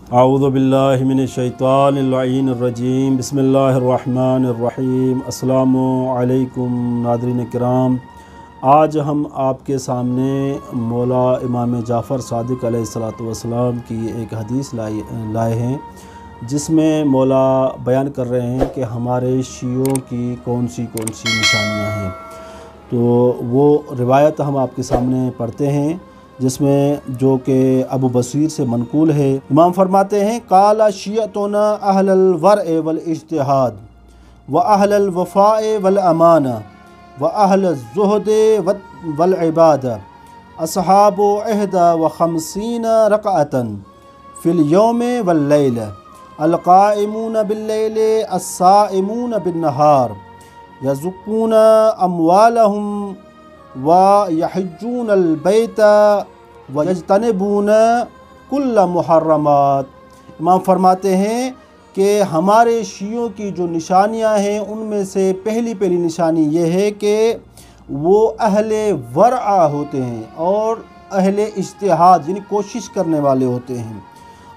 अऊज़ु बिल्लाहि मिनश्शैतानिर्रजीम बिस्मिल्लाहिर्रहमानिर्रहीम। अस्सलामु अलैकुम नाज़रीन किराम, आज हम आपके सामने मौला इमाम जाफ़र सादिक़ अलैहिस्सलातु वस्सलाम की एक हदीस लाए हैं, जिसमें मौला बयान कर रहे हैं कि हमारे शियों की कौन सी निशानियां हैं। तो वो रिवायत हम आपके सामने पढ़ते हैं, जिसमें जो कि अबू बसीर से मनकूल है। इमाम फरमाते हैं, काला शियतुना अहलल वर्अ वल इज्तिहाद व अहलल वफ़ाए वल अमाना व अहलल ज़ुहद वल इबादा अस्हाबु अहदा व खमसीन रक़अतन फ़िल यौम वल लैल अलक़ाइमून बिल लैल अस्साइमून बिन नहार यज़ुक़ून अम्वालहुम व यहज्जून अल बैत व यजतनिबून कुल्ल मुहर्रमात। इमाम फरमाते हैं कि हमारे शियों की जो निशानियां हैं, उनमें से पहली निशानी ये है कि वो अहले वरअ होते हैं और अहले इज्तिहाद यानी कोशिश करने वाले होते हैं,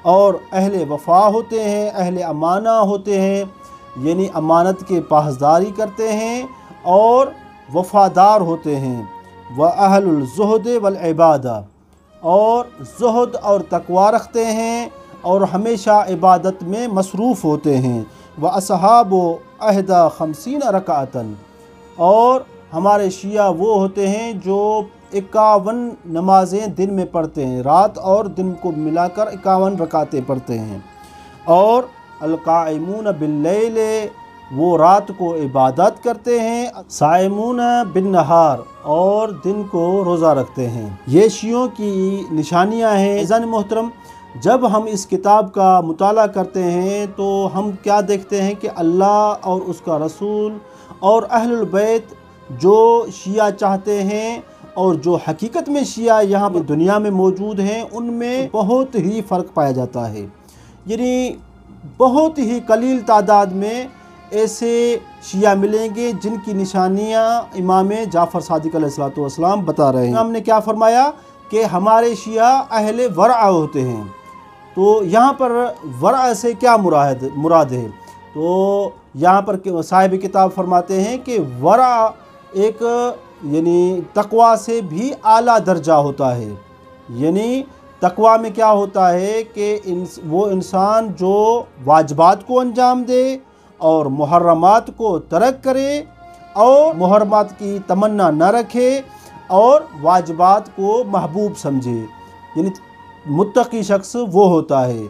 और अहले वफ़ा होते हैं, अहले अमाना होते हैं यानी अमानत के पासदारी करते हैं और वफ़ादार होते हैं। व अहलुल ज़ुहद वल इबादा, और ज़ुहद और तक़वा रखते हैं और हमेशा इबादत में मसरूफ़ होते हैं। व अस्हाबु अहदा खमसीन रक़अतन, और हमारे शिया वो होते हैं जो 51 नमाज़ें दिन में पढ़ते हैं, रात और दिन को मिलाकर 51 रकातें पढ़ते हैं। और अलक़ाइमून बिल्लैल, वो रात को इबादत करते हैं। साइमून बिन नहार, और दिन को रोज़ा रखते हैं। ये शियों की निशानियां हैं। अज़ीज़ान मोहतरम, जब हम इस किताब का मुताला करते हैं तो हम क्या देखते हैं कि अल्लाह और उसका रसूल और अहलुल बैत जो शिया चाहते हैं और जो हकीकत में शिया यहाँ पर दुनिया में मौजूद हैं, उनमें बहुत ही फ़र्क पाया जाता है। यानी बहुत ही कलील तादाद में ऐसे शिया मिलेंगे जिनकी निशानियां इमाम जाफ़र सादिक़ अलैहिस्सलातु वस्सलाम बता रहे हैं। हमने क्या फरमाया कि हमारे शिया अहले वरअ होते हैं। तो यहाँ पर वरअ से क्या मुराद है? तो यहाँ पर साहिब किताब फरमाते हैं कि वरअ एक यानी तक़वा से भी आला दर्जा होता है। यानी तक़वा में क्या होता है कि वो इंसान जो वाजिबात को अंजाम दे और मुहर्रमात को तर्क करे और मुहर्रमात की तमन्ना न रखे और वाजिबात को महबूब समझे, यानी मुत्तकी शख्स वो होता है।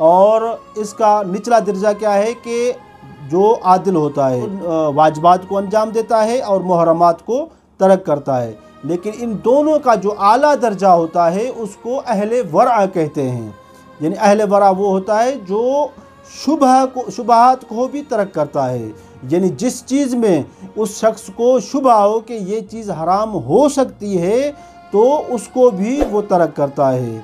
और इसका निचला दर्जा क्या है कि जो आदिल होता है, वाजिबात को अंजाम देता है और मुहर्रमात को तर्क करता है। लेकिन इन दोनों का जो आला दर्जा होता है उसको अहले वरअ कहते हैं। यानी अहले वरअ वो होता है जो शुबहात को भी तर्क करता है, यानी जिस चीज़ में उस शख्स को शुबहा हो कि ये चीज़ हराम हो सकती है तो उसको भी वो तर्क करता है।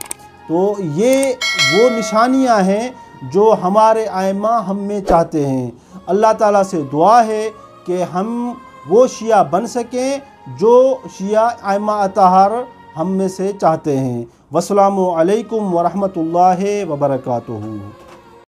तो ये वो निशानियां हैं जो हमारे आइमा हम में चाहते हैं। अल्लाह ताला से दुआ है कि हम वो शिया बन सकें जो शिया आइमा अताहार हम में से चाहते हैं। वस्सलामु अलैकुम व रहमतुल्लाहि व बरकातुहू।